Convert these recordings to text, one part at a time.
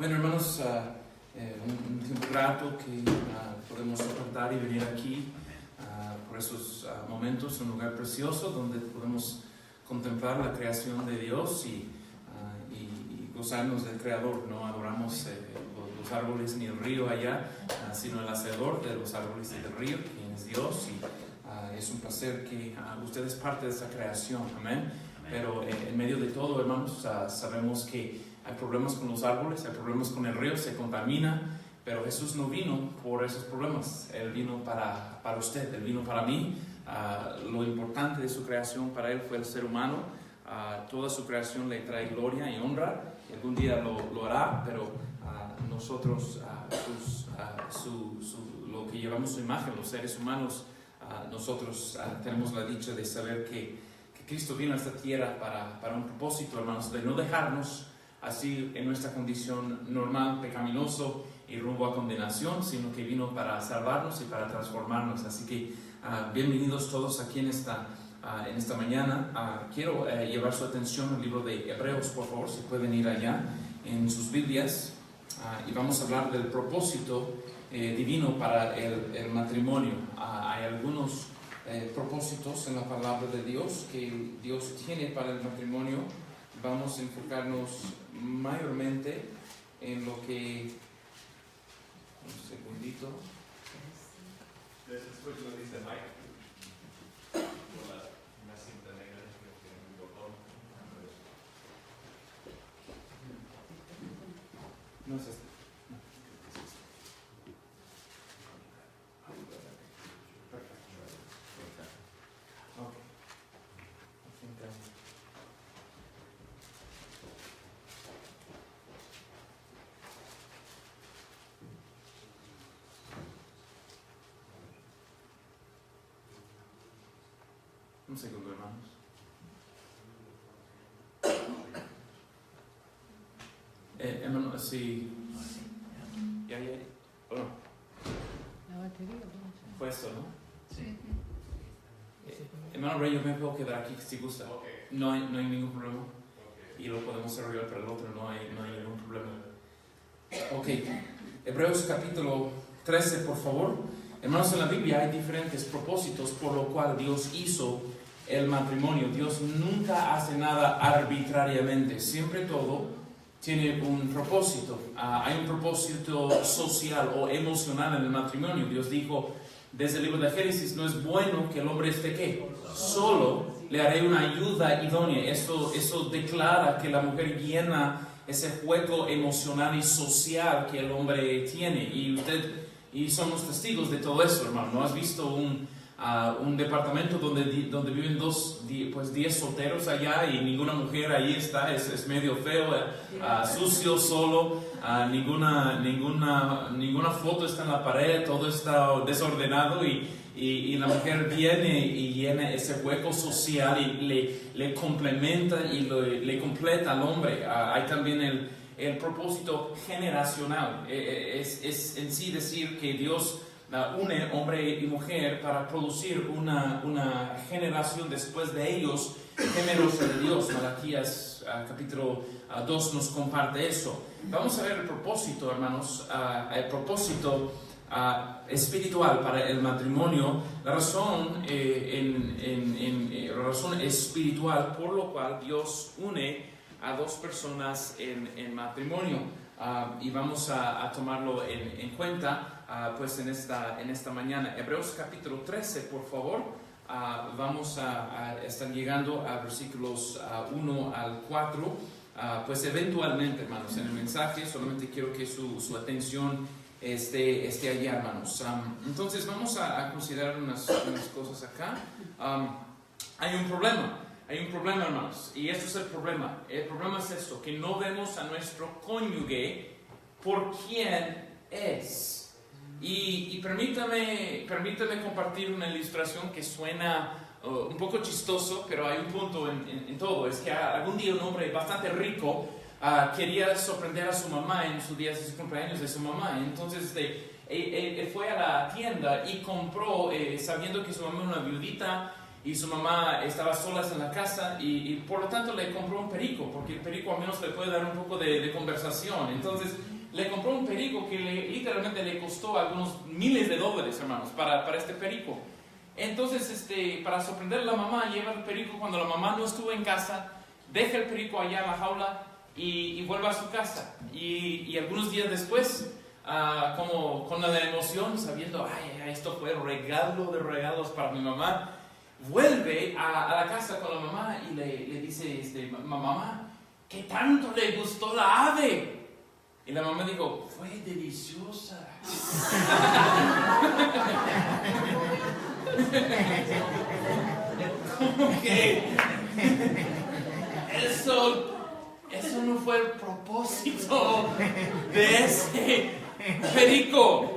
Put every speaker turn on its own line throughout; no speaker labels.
Bueno, hermanos, un tiempo grato que podemos soportar y venir aquí por esos momentos, un lugar precioso donde podemos contemplar la creación de Dios y gozarnos del Creador. No adoramos los árboles ni el río allá, sino el hacedor de los árboles y del río, quien es Dios. Y es un placer que usted es parte de esa creación. Amén. Pero en medio de todo, hermanos, sabemos que hay problemas con los árboles, hay problemas con el río, se contamina, pero Jesús no vino por esos problemas. Él vino para usted, Él vino para mí. Lo importante de su creación para Él fue el ser humano. Toda su creación le trae gloria y honra, y algún día lo hará, pero nosotros, lo que llevamos su imagen, los seres humanos, nosotros tenemos la dicha de saber que Cristo vino a esta tierra para un propósito, hermanos, de no dejarnos así en nuestra condición normal, pecaminoso y rumbo a condenación, sino que vino para salvarnos y para transformarnos. Así que bienvenidos todos aquí en esta mañana. Quiero llevar su atención al libro de Hebreos, por favor, si pueden ir allá en sus Biblias, y vamos a hablar del propósito divino para el matrimonio. Hay algunos propósitos en la palabra de Dios que Dios tiene para el matrimonio. Vamos a enfocarnos mayormente en lo que... Un segundito.
Después lo dice Mike. Con una cinta negra que tiene un botón.
No es este. Un segundo, hermanos. Hermano, sí. Ya. Bueno,
La batería,
fue esto, ¿no?
sí.
Hermano Rey, yo me puedo quedar aquí si gusta.
Okay.
No hay ningún problema.
Okay.
Y lo podemos arreglar para el otro, no hay ningún problema. Ok. Hebreos capítulo 13, por favor. Hermanos, en la Biblia hay diferentes propósitos por lo cual Dios hizo el matrimonio. Dios nunca hace nada arbitrariamente, siempre todo tiene un propósito. Hay un propósito social o emocional en el matrimonio. Dios dijo desde el libro de Génesis: no es bueno que el hombre esté ¿qué? Solo, le haré una ayuda idónea. Eso declara que la mujer llena ese hueco emocional y social que el hombre tiene, y somos testigos de todo eso, hermano. ¿No has visto un departamento donde viven 10 solteros allá y ninguna mujer ahí está? Es medio feo, sucio, solo, ninguna foto está en la pared, todo está desordenado, y la mujer viene y llena ese hueco social y le complementa y le completa al hombre. Hay también el propósito generacional. Es en sí decir que Dios une hombre y mujer para producir una generación después de ellos temerosa de Dios. Malaquías capítulo 2 nos comparte eso. Vamos a ver el propósito, hermanos, el propósito espiritual para el matrimonio, la razón espiritual por lo cual Dios une a dos personas en matrimonio, y vamos a tomarlo en cuenta pues en esta mañana. Hebreos capítulo 13, por favor. Vamos a estar llegando a versículos 1 al 4, pues eventualmente, hermanos, en el mensaje. Solamente quiero que su atención esté allá, hermanos. Entonces vamos a considerar unas cosas acá. Hay un problema, hermanos, y esto es el problema. El problema es esto: que no vemos a nuestro cónyuge por quién es. Y permítame compartir una ilustración que suena un poco chistoso, pero hay un punto en todo. Es que algún día un hombre bastante rico quería sorprender a su mamá en su día de su cumpleaños de su mamá. Entonces él fue a la tienda y compró, sabiendo que su mamá era una viudita, y su mamá estaba solas en la casa y por lo tanto le compró un perico, porque el perico al menos le puede dar un poco de conversación. Entonces le compró un perico que literalmente le costó algunos miles de dólares, hermanos, para este perico. Entonces, para sorprender a la mamá, lleva el perico cuando la mamá no estuvo en casa, deja el perico allá en la jaula y vuelve a su casa. Y algunos días después, como con la emoción, sabiendo, esto fue regalo de regalos para mi mamá, vuelve a la casa con la mamá y le dice, mamá, ¿qué tanto le gustó la ave? Y la mamá dijo, fue deliciosa. Como que eso no fue el propósito de ese perico.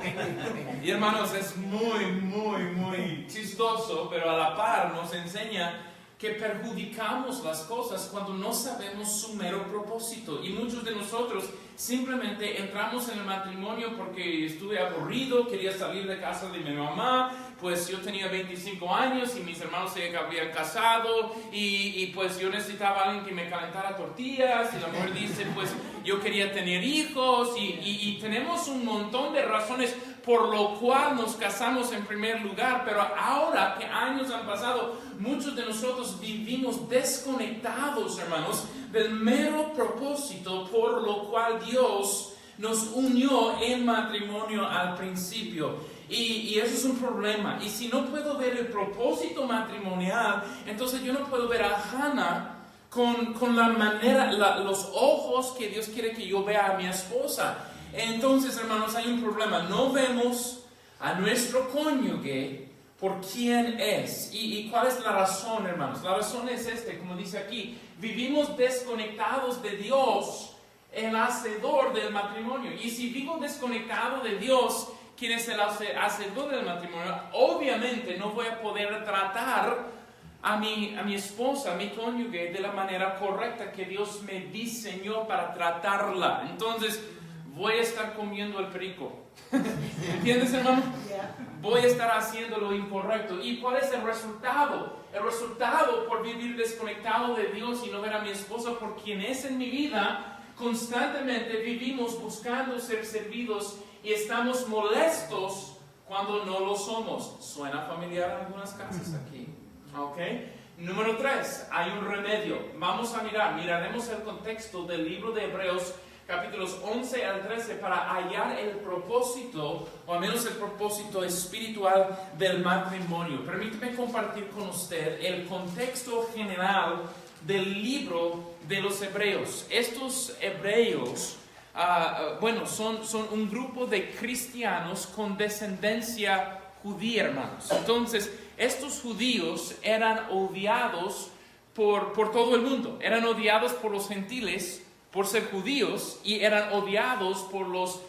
Y hermanos, es muy chistoso, pero a la par nos enseña que perjudicamos las cosas cuando no sabemos su mero propósito. Y muchos de nosotros simplemente entramos en el matrimonio porque estuve aburrido, quería salir de casa de mi mamá, pues yo tenía 25 años y mis hermanos se habían casado y pues yo necesitaba a alguien que me calentara tortillas, y la mujer dice, pues yo quería tener hijos y tenemos un montón de razones por lo cual nos casamos en primer lugar, pero ahora que años han pasado, muchos de nosotros vivimos desconectados, hermanos, del mero propósito por lo cual Dios nos unió en matrimonio al principio. Y eso es un problema. Y si no puedo ver el propósito matrimonial, entonces yo no puedo ver a Hannah con la manera, los ojos que Dios quiere que yo vea a mi esposa. Entonces, hermanos, hay un problema. No vemos a nuestro cónyuge por quién es. ¿Y cuál es la razón, hermanos? La razón es como dice aquí, vivimos desconectados de Dios, el hacedor del matrimonio. Y si vivo desconectado de Dios, quien es el hacedor del matrimonio, obviamente no voy a poder tratar a mi esposa, a mi cónyuge, de la manera correcta que Dios me diseñó para tratarla. Entonces, voy a estar comiendo el perico. ¿Entiendes, hermano? Voy a estar haciendo lo incorrecto. ¿Y cuál es el resultado? El resultado por vivir desconectado de Dios y no ver a mi esposa por quien es en mi vida, constantemente vivimos buscando ser servidos y estamos molestos cuando no lo somos. ¿Suena familiar en algunas casas aquí? ¿Ok? Número 3, hay un remedio. Vamos a miraremos el contexto del libro de Hebreos, capítulos 11 al 13, para hallar el propósito, o al menos el propósito espiritual del matrimonio. Permíteme compartir con usted el contexto general del libro de los Hebreos. Estos hebreos, son un grupo de cristianos con descendencia judía, hermanos. Entonces, estos judíos eran odiados por todo el mundo. Eran odiados por los gentiles por ser judíos y eran odiados por los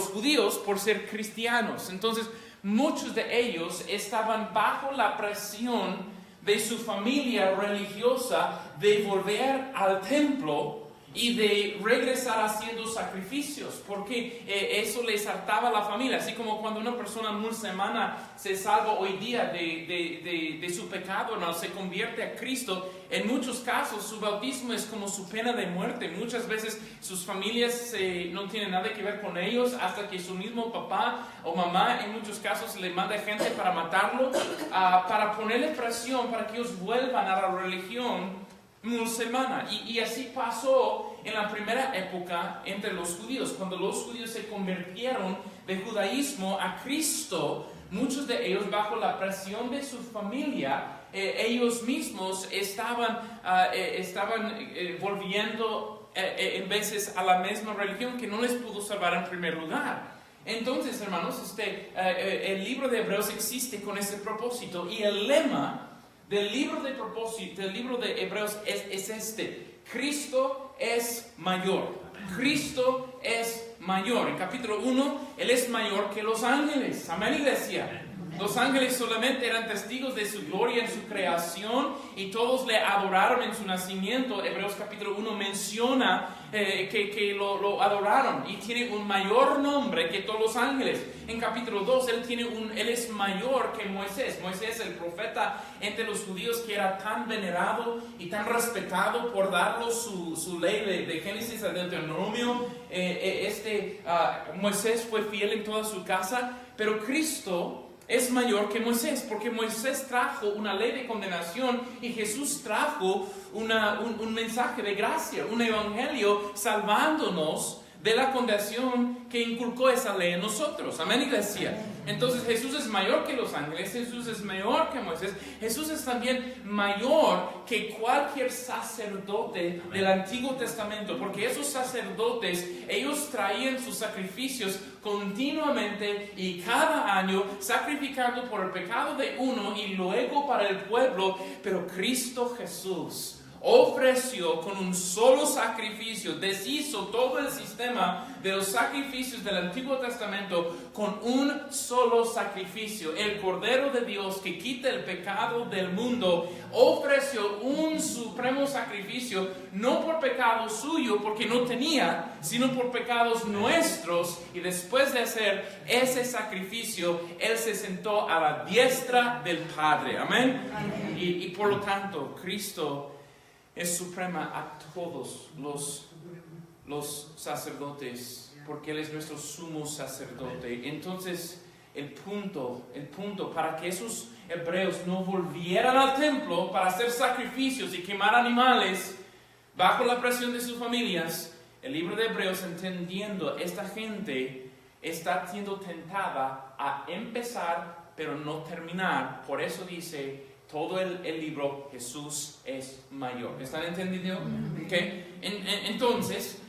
judíos por ser cristianos. Entonces, muchos de ellos estaban bajo la presión de su familia religiosa de volver al templo y de regresar haciendo sacrificios, porque eso les hartaba a la familia. Así como cuando una persona musulmana se salva hoy día de su pecado, ¿no? Se convierte a Cristo, en muchos casos su bautismo es como su pena de muerte. Muchas veces sus familias no tienen nada que ver con ellos, hasta que su mismo papá o mamá en muchos casos le manda gente para matarlo, para ponerle presión para que ellos vuelvan a la religión musulmana. Y así pasó en la primera época entre los judíos. Cuando los judíos se convirtieron de judaísmo a Cristo, muchos de ellos, bajo la presión de su familia, ellos mismos estaban volviendo en veces a la misma religión que no les pudo salvar en primer lugar. Entonces, hermanos, el libro de Hebreos existe con ese propósito, y el lema del libro de Hebreos es Cristo es mayor. Cristo es mayor. En capítulo 1, Él es mayor que los ángeles. Amén, iglesia. Los ángeles solamente eran testigos de su gloria en su creación y todos le adoraron en su nacimiento. Hebreos capítulo 1 menciona que lo adoraron y tiene un mayor nombre que todos los ángeles. En capítulo 2 él es mayor que Moisés. Moisés, el profeta entre los judíos que era tan venerado y tan respetado por darnos su ley de Génesis a Deuteronomio. Moisés fue fiel en toda su casa, pero Cristo es mayor que Moisés, porque Moisés trajo una ley de condenación y Jesús trajo un mensaje de gracia, un evangelio salvándonos de la condenación que inculcó esa ley en nosotros. Amén, iglesia. Entonces Jesús es mayor que los ángeles, Jesús es mayor que Moisés, Jesús es también mayor que cualquier sacerdote del Antiguo Testamento, porque esos sacerdotes, ellos traían sus sacrificios continuamente y cada año sacrificando por el pecado de uno y luego para el pueblo, pero Cristo Jesús ofreció con un solo sacrificio, deshizo todo el sistema de los sacrificios del Antiguo Testamento con un solo sacrificio. El Cordero de Dios que quita el pecado del mundo ofreció un supremo sacrificio, no por pecado suyo, porque no tenía, sino por pecados nuestros. Y después de hacer ese sacrificio, Él se sentó a la diestra del Padre. Amén. Y por lo tanto, Cristo es suprema a todos los sacerdotes, porque Él es nuestro sumo sacerdote. Entonces, el punto para que esos hebreos no volvieran al templo para hacer sacrificios y quemar animales bajo la presión de sus familias, el libro de Hebreos, entendiendo esta gente está siendo tentada a empezar pero no terminar. Por eso dice todo el libro, Jesús es mayor. ¿Están entendiendo? Okay. Entonces,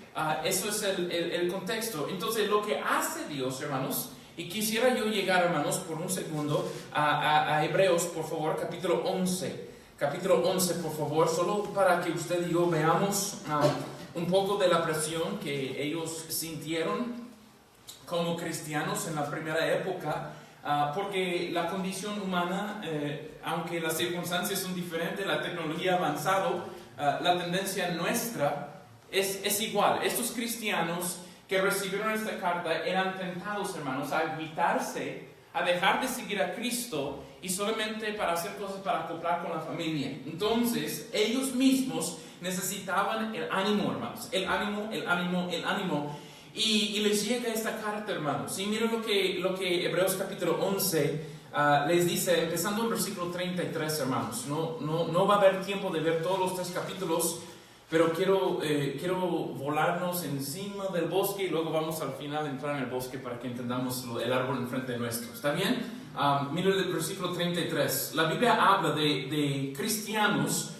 eso es el contexto. Entonces, lo que hace Dios, hermanos, y quisiera yo llegar, hermanos, por un segundo a Hebreos, por favor, capítulo 11. Capítulo 11, por favor, solo para que usted y yo veamos un poco de la presión que ellos sintieron como cristianos en la primera época. Porque la condición humana, aunque las circunstancias son diferentes, la tecnología ha avanzado, la tendencia nuestra es igual. Estos cristianos que recibieron esta carta eran tentados, hermanos, a evitarse, a dejar de seguir a Cristo y solamente para hacer cosas para acoplar con la familia. Entonces, ellos mismos necesitaban el ánimo, hermanos, el ánimo. Y les llega esta carta, hermanos. Y miren lo que Hebreos capítulo 11 les dice, empezando en versículo 33, hermanos. No va a haber tiempo de ver todos los 3 capítulos, pero quiero volarnos encima del bosque y luego vamos al final a entrar en el bosque para que entendamos el árbol enfrente nuestro. ¿Está bien? Miren el versículo 33. La Biblia habla de cristianos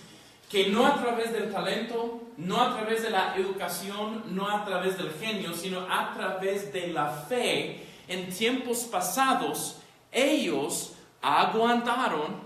que no a través del talento, no a través de la educación, no a través del genio, sino a través de la fe, en tiempos pasados, ellos aguantaron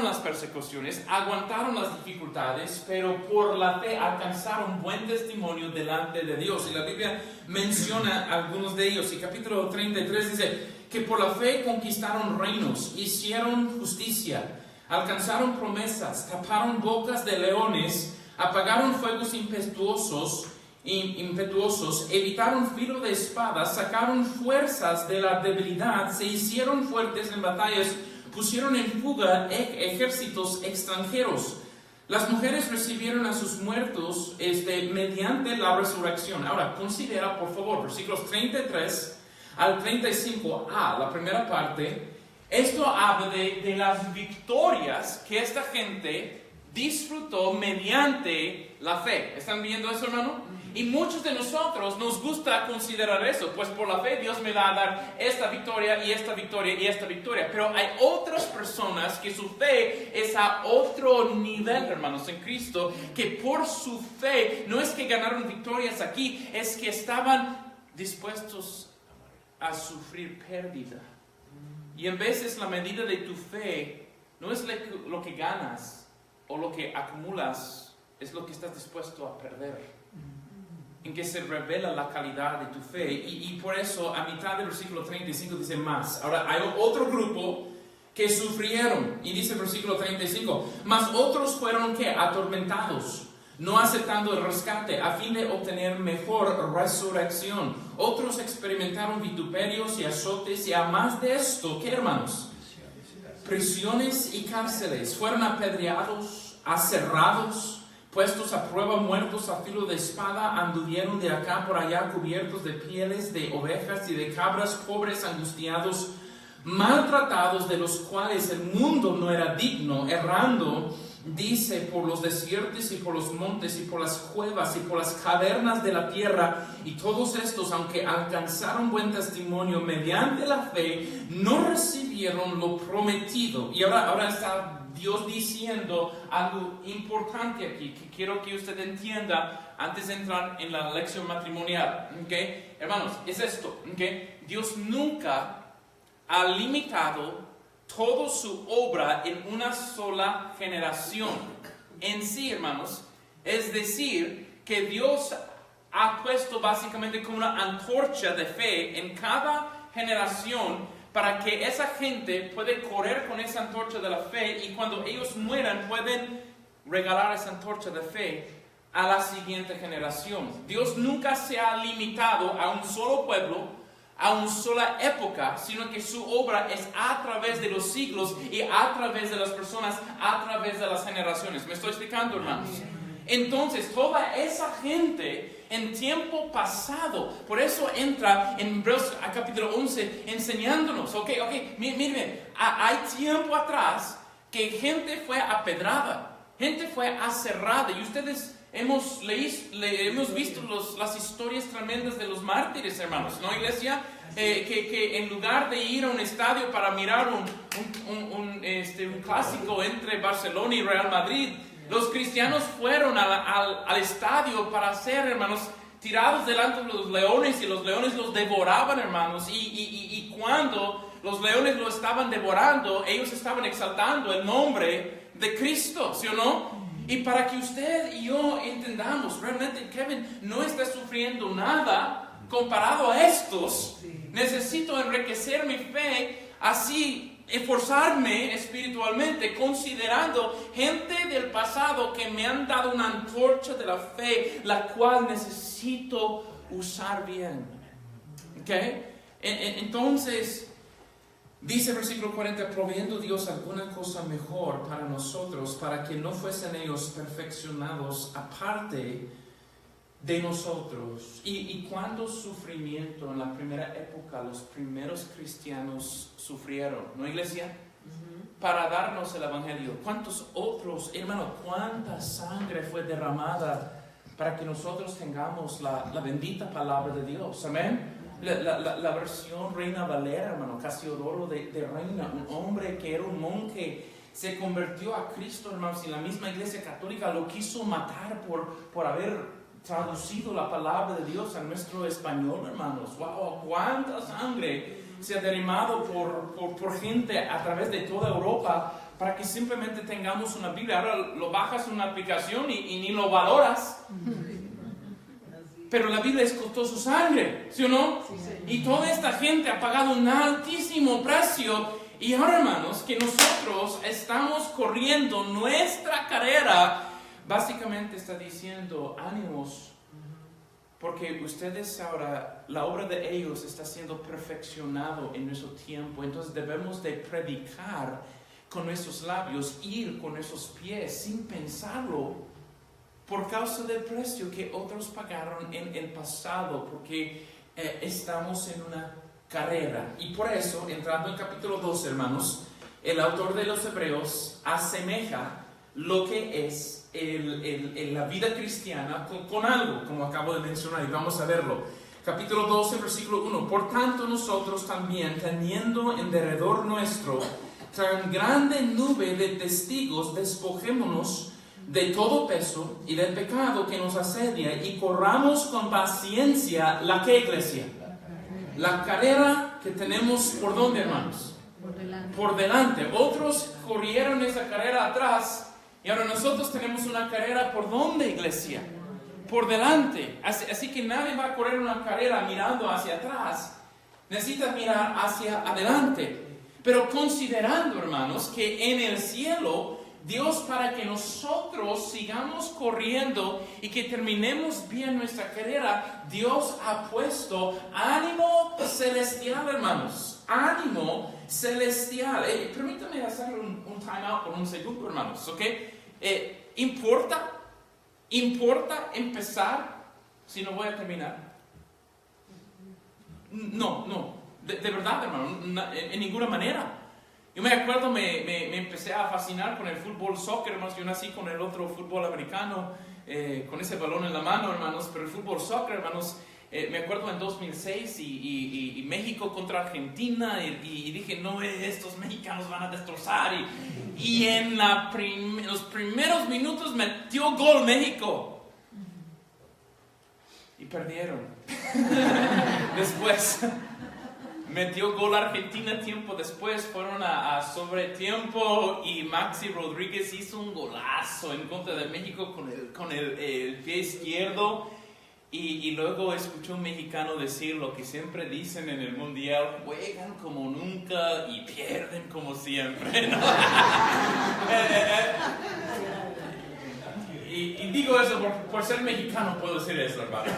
las persecuciones, aguantaron las dificultades, pero por la fe alcanzaron buen testimonio delante de Dios. Y la Biblia menciona algunos de ellos. Y capítulo 33 dice que por la fe conquistaron reinos, hicieron justicia, alcanzaron promesas, taparon bocas de leones, apagaron fuegos impetuosos, evitaron filo de espadas, sacaron fuerzas de la debilidad, se hicieron fuertes en batallas, pusieron en fuga ejércitos extranjeros. Las mujeres recibieron a sus muertos mediante la resurrección. Ahora, considera, por favor, versículos 33 al 35a, la primera parte. Esto habla de las victorias que esta gente disfrutó mediante la fe. ¿Están viendo eso, hermano? Y muchos de nosotros nos gusta considerar eso, pues por la fe Dios me va a dar esta victoria y esta victoria y esta victoria. Pero hay otras personas que su fe es a otro nivel, hermanos, en Cristo, que por su fe no es que ganaron victorias aquí, es que estaban dispuestos a sufrir pérdida. Y en veces la medida de tu fe no es lo que ganas o lo que acumulas, es lo que estás dispuesto a perder. en que se revela la calidad de tu fe. Y por eso a mitad del versículo 35 dice más. Ahora hay otro grupo que sufrieron, y dice el versículo 35, mas otros fueron que atormentados, no aceptando el rescate a fin de obtener mejor resurrección. Otros experimentaron vituperios y azotes, y a más de esto, ¿qué, hermanos? Prisiones y cárceles. Fueron apedreados, aserrados, puestos a prueba, muertos a filo de espada, anduvieron de acá por allá cubiertos de pieles de ovejas y de cabras, pobres, angustiados, maltratados, de los cuales el mundo no era digno, errando, dice, por los desiertos y por los montes y por las cuevas y por las cavernas de la tierra. Y todos estos, aunque alcanzaron buen testimonio mediante la fe, no recibieron lo prometido. Y ahora está Dios diciendo algo importante aquí que quiero que usted entienda antes de entrar en la lección matrimonial. ¿Okay? Hermanos, es esto. ¿Okay? Dios nunca ha limitado toda su obra en una sola generación. En sí, hermanos, es decir, que Dios ha puesto básicamente como una antorcha de fe en cada generación para que esa gente pueda correr con esa antorcha de la fe, y cuando ellos mueran pueden regalar esa antorcha de fe a la siguiente generación. Dios nunca se ha limitado a un solo pueblo, a una sola época, sino que su obra es a través de los siglos y a través de las personas, a través de las generaciones. ¿Me estoy explicando, hermanos? Entonces, toda esa gente en tiempo pasado, por eso entra en Hebreos capítulo 11 enseñándonos, miren, hay tiempo atrás que gente fue apedrada, gente fue aserrada, y ustedes hemos visto las historias tremendas de los mártires, hermanos, ¿no, iglesia? Que en lugar de ir a un estadio para mirar un clásico entre Barcelona y Real Madrid, los cristianos fueron al estadio para ser, hermanos, tirados delante de los leones, y los leones los devoraban, hermanos, y cuando los leones lo estaban devorando, ellos estaban exaltando el nombre de Cristo, ¿sí o no? Y para que usted y yo entendamos, realmente Kevin no está sufriendo nada comparado a estos. Necesito enriquecer mi fe, así esforzarme espiritualmente, considerando gente del pasado que me han dado una antorcha de la fe, la cual necesito usar bien. ¿Okay? Entonces, dice el versículo 40, proveyendo Dios alguna cosa mejor para nosotros, para que no fuesen ellos perfeccionados aparte de nosotros. Y cuando sufrimiento en la primera época, los primeros cristianos sufrieron, ¿no, iglesia? Para darnos el evangelio. ¿Cuántos otros, hermano, cuánta sangre fue derramada para que nosotros tengamos la bendita palabra de Dios? Amén. La versión Reina Valera, hermano, Casiodoro de Reina, un hombre que era un monje, se convirtió a Cristo, hermanos, y la misma iglesia católica lo quiso matar por haber traducido la palabra de Dios a nuestro español, hermanos. ¡Wow! ¡Cuánta sangre se ha derramado por gente a través de toda Europa para que simplemente tengamos una Biblia! Ahora lo bajas en una aplicación y ni lo valoras. Pero la Biblia costó su sangre, ¿sí o no? Sí. Y toda esta gente ha pagado un altísimo precio. Y ahora, hermanos, que nosotros estamos corriendo nuestra carrera, básicamente está diciendo, ánimos, porque ustedes ahora, la obra de ellos está siendo perfeccionado en nuestro tiempo. Entonces debemos de predicar con nuestros labios, ir con nuestros pies sin pensarlo, por causa del precio que otros pagaron en el pasado, porque estamos en una carrera. Y por eso, entrando en capítulo 2, hermanos, el autor de los Hebreos asemeja lo que es la vida cristiana con algo, como acabo de mencionar, y vamos a verlo. Capítulo 12, versículo 1. Por tanto, nosotros también, teniendo en derredor nuestro tan grande nube de testigos, despojémonos de todo peso y del pecado que nos asedia, y corramos con paciencia la que, iglesia, la carrera que tenemos. ¿Por dónde, hermanos? Por delante. Otros corrieron esa carrera atrás, y ahora nosotros tenemos una carrera. ¿Por dónde, iglesia? por delante. Así que nadie va a correr una carrera mirando hacia atrás. Necesitas mirar hacia adelante. Pero considerando, hermanos, que en el cielo, Dios, para que nosotros sigamos corriendo y que terminemos bien nuestra carrera, Dios ha puesto ánimo celestial, hermanos. Ánimo celestial. Permítame hacer un time out por un segundo, hermanos, ¿ok? ¿Importa empezar si no voy a terminar? No. De verdad, hermano, en ninguna manera. Yo me acuerdo, me empecé a fascinar con el fútbol soccer, hermanos. Yo nací con el otro fútbol americano, con ese balón en la mano, hermanos. Pero el fútbol soccer, hermanos, me acuerdo en 2006 y México contra Argentina. Y dije, no, estos mexicanos van a destrozar. Y en los primeros minutos metió gol México. Y perdieron. Después metió gol Argentina tiempo después, fueron a sobretiempo y Maxi Rodríguez hizo un golazo en contra de México con el pie izquierdo y luego escuché a un mexicano decir lo que siempre dicen en el mundial: juegan como nunca y pierden como siempre, ¿no? Y digo eso por ser mexicano, puedo decir eso, hermano.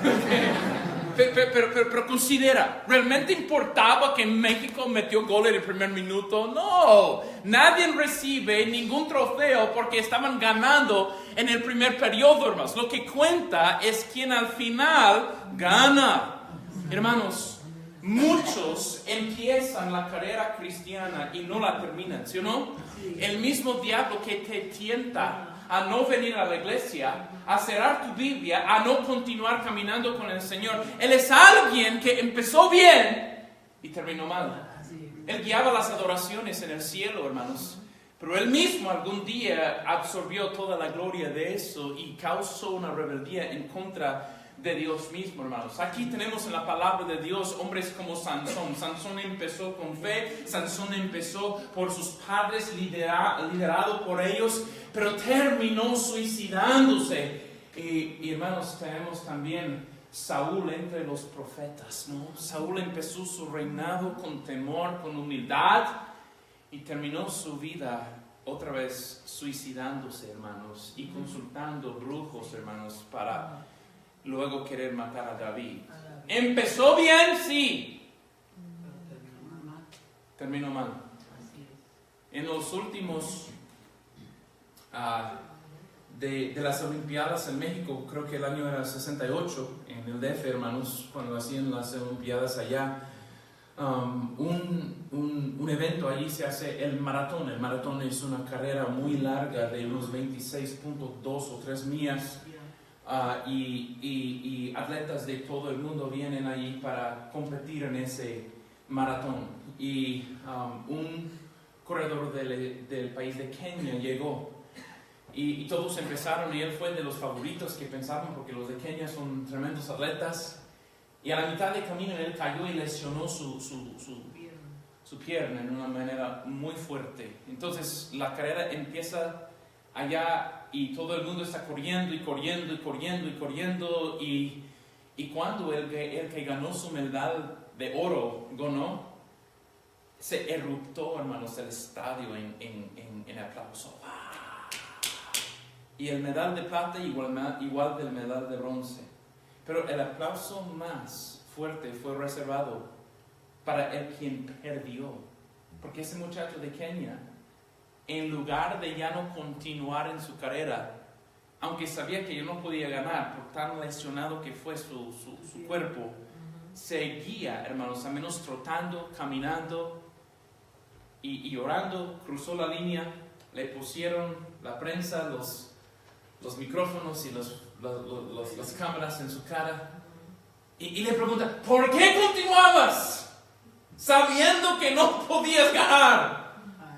Pero considera, ¿realmente importaba que México metió gol en el primer minuto? No, nadie recibe ningún trofeo porque estaban ganando en el primer periodo, hermanos. Lo que cuenta es quien al final gana. Hermanos, muchos empiezan la carrera cristiana y no la terminan, ¿sí o no? El mismo diablo que te tienta a no venir a la iglesia, a cerrar tu Biblia, a no continuar caminando con el Señor. Él es alguien que empezó bien y terminó mal. Él guiaba las adoraciones en el cielo, hermanos, pero él mismo algún día absorbió toda la gloria de eso y causó una rebeldía en contra de Dios mismo, hermanos. Aquí tenemos en la palabra de Dios hombres como Sansón. Sansón empezó con fe, Sansón empezó por sus padres, liderado por ellos, pero terminó suicidándose. Y hermanos, tenemos también Saúl entre los profetas, ¿no? Saúl empezó su reinado con temor, con humildad, y terminó su vida otra vez suicidándose, hermanos, y consultando brujos, hermanos, para luego querer matar a David. Empezó bien, sí. Terminó mal. En los últimos de las Olimpiadas en México, creo que el año era 68, en el DF, hermanos, cuando hacían las Olimpiadas allá, un evento allí se hace el maratón. El maratón es una carrera muy larga de unos 26.2 o 3 millas. Y atletas de todo el mundo vienen allí para competir en ese maratón. Y un corredor del país de Kenia llegó y todos empezaron, y él fue de los favoritos que pensaban, porque los de Kenia son tremendos atletas. Y a la mitad de camino él cayó y lesionó su pierna en una manera muy fuerte. Entonces la carrera empieza allá y todo el mundo está corriendo y cuando el que ganó su medalla de oro se eruptó, hermanos, el estadio en aplauso. Y el medal de plata igual del medal de bronce. Pero el aplauso más fuerte fue reservado para el quien perdió. Porque ese muchacho de Kenia, en lugar de ya no continuar en su carrera, aunque sabía que yo no podía ganar por tan lesionado que fue su cuerpo, seguía, hermanos, al menos trotando, caminando y orando. Cruzó la línea, le pusieron la prensa, los micrófonos y las cámaras en su cara y le pregunta: ¿por qué continuabas sabiendo que no podías ganar?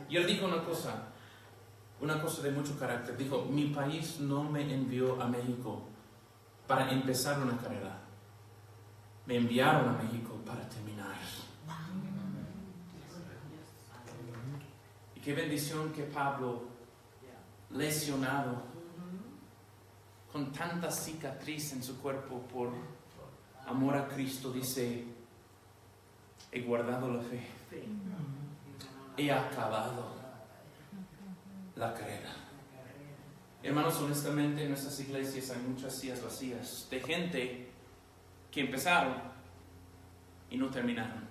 Y él dijo una cosa de mucho carácter. Dijo: mi país no me envió a México para empezar una carrera, me enviaron a México para terminar. Y qué bendición que Pablo, lesionado, con tanta cicatriz en su cuerpo por amor a Cristo, dice, he guardado la fe, he acabado la carrera. Hermanos, honestamente en nuestras iglesias hay muchas sillas vacías de gente que empezaron y no terminaron.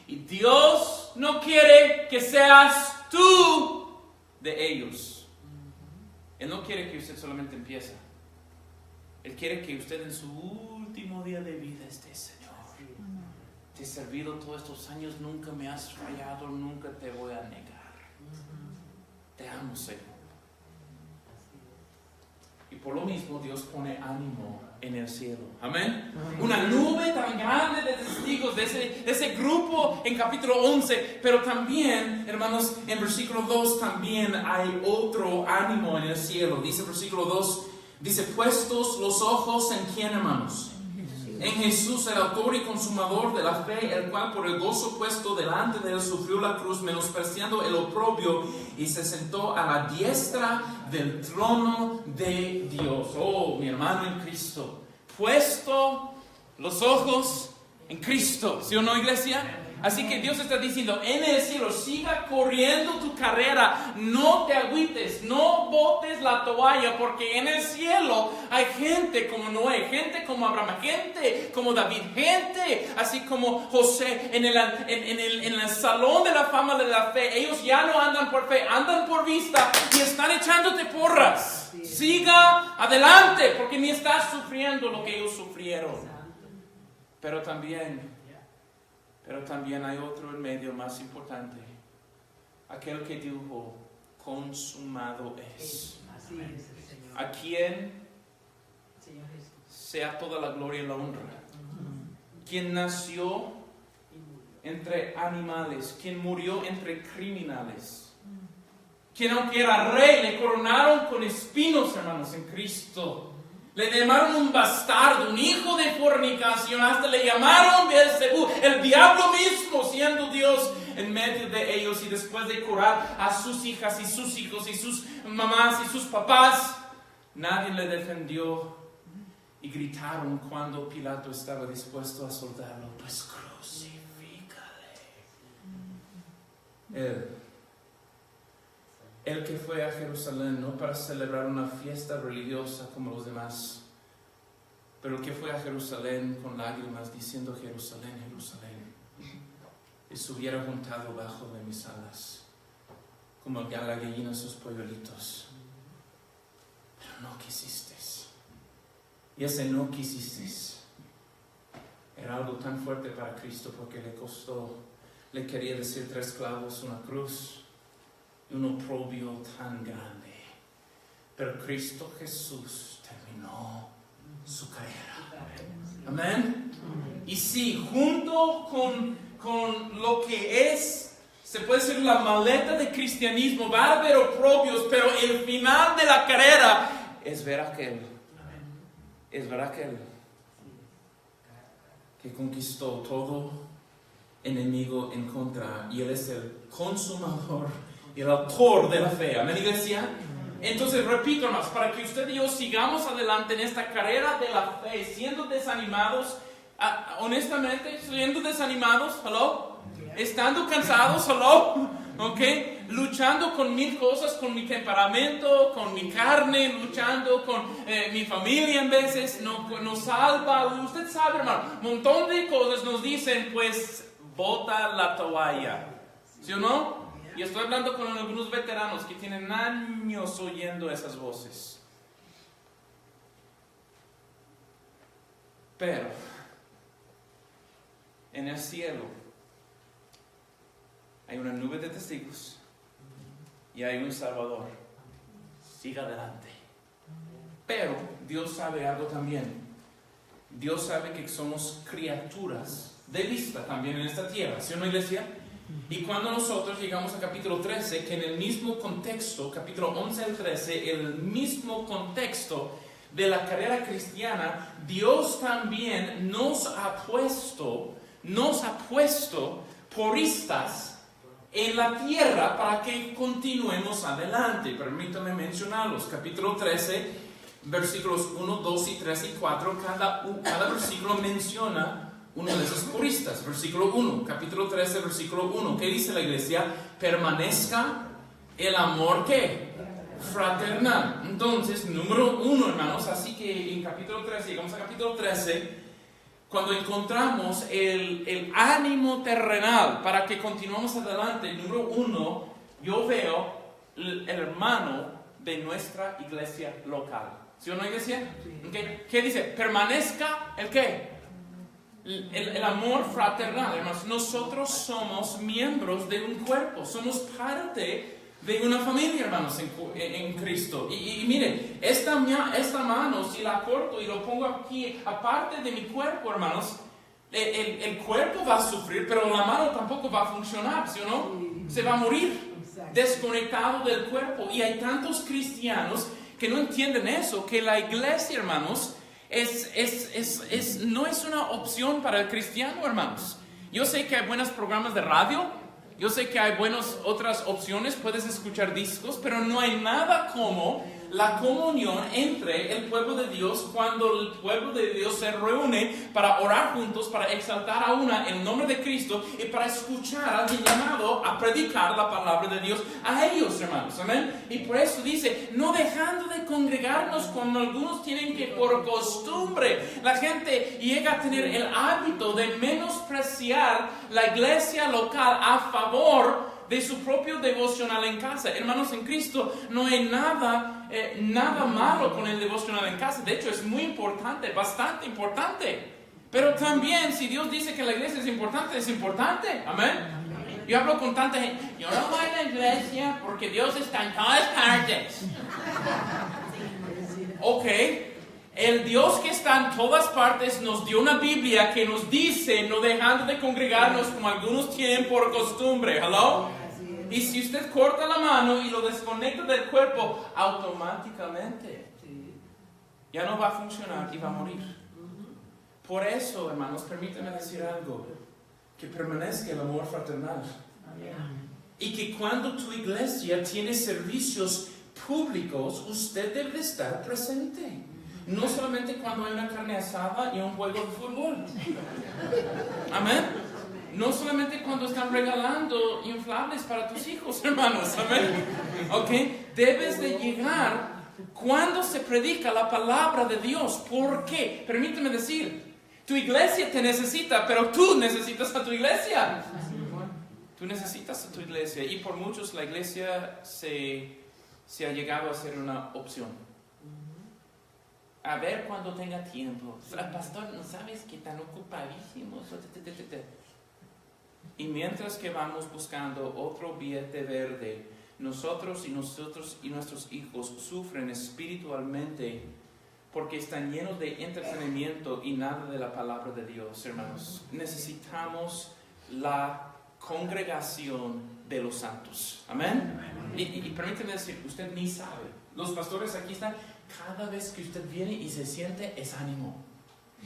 Y Dios no quiere que seas tú de ellos. Él no quiere que usted solamente empiece. Él quiere que usted en su último día de vida esté, Señor, te he servido todos estos años, nunca me has fallado, nunca te voy a negar. Te amo, Señor. Y por lo mismo Dios pone ánimo en el cielo. Amén. Una nube tan grande de testigos de ese grupo en capítulo 11. Pero también, hermanos, en versículo 2 también hay otro ánimo en el cielo. Dice versículo 2, dice, puestos los ojos en quién, hermanos. En Jesús, el autor y consumador de la fe, el cual por el gozo puesto delante de él sufrió la cruz, menospreciando el oprobio, y se sentó a la diestra del trono de Dios. Oh, mi hermano en Cristo, puesto los ojos en Cristo, ¿sí o no, iglesia? Así que Dios está diciendo, en el cielo, siga corriendo tu carrera, no te agüites, no botes la toalla, porque en el cielo hay gente como Noé, gente como Abraham, gente como David, gente así como José en el salón de la fama de la fe. Ellos ya no andan por fe, andan por vista y están echándote porras. Siga adelante, porque ni estás sufriendo lo que ellos sufrieron. Pero también hay otro en medio más importante. Aquel que dijo, consumado es. A quien sea toda la gloria y la honra. Quien nació entre animales. Quien murió entre criminales. Quien aunque era rey, le coronaron con espinos, hermanos, en Cristo. Le llamaron un bastardo, un hijo de fornicación, hasta le llamaron Beelzebú, el diablo mismo, siendo Dios en medio de ellos. Y después de curar a sus hijas y sus hijos y sus mamás y sus papás, nadie le defendió. Y gritaron cuando Pilato estaba dispuesto a soltarlo, pues crucifícale. El que fue a Jerusalén no para celebrar una fiesta religiosa como los demás, pero el que fue a Jerusalén con lágrimas diciendo, Jerusalén, Jerusalén, y se hubiera juntado bajo de mis alas, como a la gallina sus polluelitos. Pero no quisiste. Y ese no quisiste era algo tan fuerte para Cristo, porque le costó, le quería decir 3 clavos, una cruz, un oprobio tan grande. Pero Cristo Jesús terminó su carrera. Amén. Y sí, junto con lo que es, se puede decir, la maleta de cristianismo, va a haber oprobios, pero el final de la carrera es ver aquel. Es ver aquel que conquistó todo enemigo en contra, y Él es el consumador y el autor de la fe. Amén, iglesia. Entonces repito más, para que usted y yo sigamos adelante en esta carrera de la fe, siendo desanimados, honestamente, siendo desanimados, hello, estando cansados, hello, okay, luchando con 1000 cosas, con mi temperamento, con mi carne, luchando con mi familia en veces, no salva, usted sabe, hermano, un montón de cosas nos dicen, pues, bota la toalla, ¿sí o no? Y estoy hablando con algunos veteranos que tienen años oyendo esas voces. Pero en el cielo hay una nube de testigos y hay un Salvador. Siga adelante. Pero Dios sabe algo también. Dios sabe que somos criaturas de vista también en esta tierra, ¿sí o no, iglesia? Y cuando nosotros llegamos al capítulo 13, que en el mismo contexto, capítulo 11 al 13, el mismo contexto de la carrera cristiana, Dios también nos ha puesto puristas en la tierra para que continuemos adelante. Permítame mencionarlos. Capítulo 13, versículos 1, 2 y 3 y 4, cada versículo menciona uno de esos puristas. Versículo 1, capítulo 13, versículo 1. ¿Qué dice la iglesia? Permanezca el amor, ¿qué? Fraternal. Entonces, número 1, hermanos, así que en capítulo 13, llegamos a capítulo 13, cuando encontramos el ánimo terrenal para que continuemos adelante, número 1, yo veo el hermano de nuestra iglesia local. ¿Sí o no, iglesia? Okay. ¿Qué dice? Permanezca el ¿qué? El amor fraternal, hermanos. Nosotros somos miembros de un cuerpo, somos parte de una familia, hermanos, en Cristo. Y mire, esta mano, si la corto y lo pongo aquí, aparte de mi cuerpo, hermanos, el cuerpo va a sufrir, pero la mano tampoco va a funcionar, ¿sí o no? Se va a morir, desconectado del cuerpo. Y hay tantos cristianos que no entienden eso, que la iglesia, hermanos, no es una opción para el cristiano, hermanos. Yo sé que hay buenos programas de radio, yo sé que hay buenas otras opciones, puedes escuchar discos, pero no hay nada como la comunión entre el pueblo de Dios cuando el pueblo de Dios se reúne para orar juntos, para exaltar a una en el nombre de Cristo y para escuchar a alguien llamado a predicar la palabra de Dios a ellos, hermanos. Amén. Y por eso dice, no dejando de congregarnos como algunos tienen que por costumbre. La gente llega a tener el hábito de menospreciar la iglesia local a favor de su propio devocional en casa. Hermanos, en Cristo no hay nada malo con el devocional en casa. De hecho, es muy importante, bastante importante. Pero también, si Dios dice que la iglesia es importante, es importante. Amén. Yo hablo con tanta gente. Yo no voy a la iglesia porque Dios está en todas partes. Ok. El Dios que está en todas partes nos dio una Biblia que nos dice no dejando de congregarnos como algunos tienen por costumbre. ¿Hello? Y si usted corta la mano y lo desconecta del cuerpo, automáticamente ya no va a funcionar y va a morir. Por eso, hermanos, permítanme decir algo. Que permanezca el amor fraternal. Y que cuando tu iglesia tiene servicios públicos, usted debe estar presente. No solamente cuando hay una carne asada y un juego de fútbol. Amén. No solamente cuando están regalando inflables para tus hijos, hermanos. Amén. ¿Ok? Debes de llegar cuando se predica la palabra de Dios. ¿Por qué? Permíteme decir, tu iglesia te necesita, pero tú necesitas a tu iglesia. Tú necesitas a tu iglesia. Y por muchos la iglesia se ha llegado a ser una opción. A ver cuando tenga tiempo. Pastor, ¿no sabes que están ocupadísimos? Y mientras que vamos buscando otro billete verde, nosotros y nuestros hijos sufren espiritualmente porque están llenos de entretenimiento y nada de la palabra de Dios, hermanos. Necesitamos la congregación de los santos. Amén. Y permíteme decir, usted ni sabe. Los pastores aquí están. Cada vez que usted viene y se siente, es ánimo.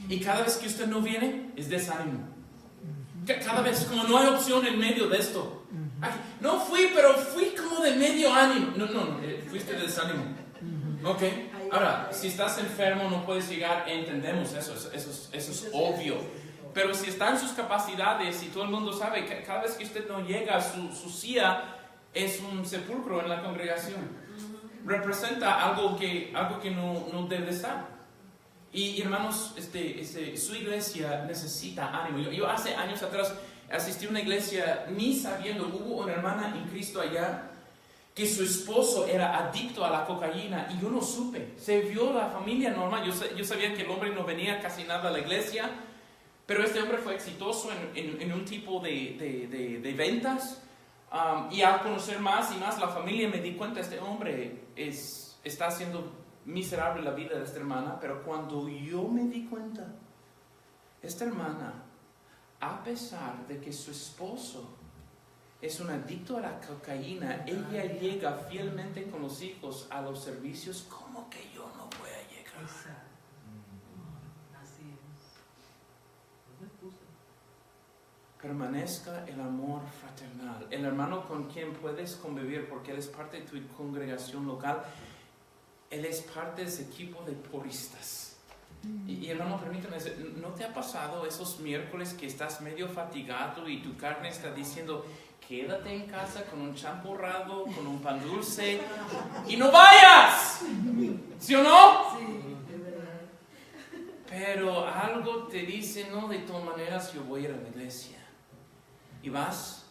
Y cada vez que usted no viene, es desánimo. Cada vez, como no hay opción en medio de esto. No fui, pero fui como de medio ánimo. No, fuiste de desánimo. Ok. Ahora, si estás enfermo, no puedes llegar, entendemos eso es obvio. Pero si está en sus capacidades y todo el mundo sabe que cada vez que usted no llega, su silla es un sepulcro en la congregación. Representa algo que no debe estar. Y hermanos, su iglesia necesita ánimo. Yo hace años atrás asistí a una iglesia ni sabiendo, hubo una hermana en Cristo allá que su esposo era adicto a la cocaína y yo no supe. Se vio la familia normal. Yo sabía que el hombre no venía casi nada a la iglesia, pero este hombre fue exitoso en un tipo de ventas. Y al conocer más y más la familia me di cuenta, este hombre está haciendo miserable la vida de esta hermana. Pero cuando yo me di cuenta, esta hermana, a pesar de que su esposo es un adicto a la cocaína, ella llega fielmente con los hijos a los servicios. ¿Cómo que yo no voy a llegar? Permanezca el amor fraternal. El hermano con quien puedes convivir porque él es parte de tu congregación local. Él es parte de ese equipo de porristas. Y hermano, permítame decir, ¿no te ha pasado esos miércoles que estás medio fatigado y tu carne está diciendo, quédate en casa con un champurrado, con un pan dulce y no vayas? ¿Sí o no?
Sí, es verdad.
Pero algo te dice, no, de todas maneras yo voy a ir a la iglesia. Y vas,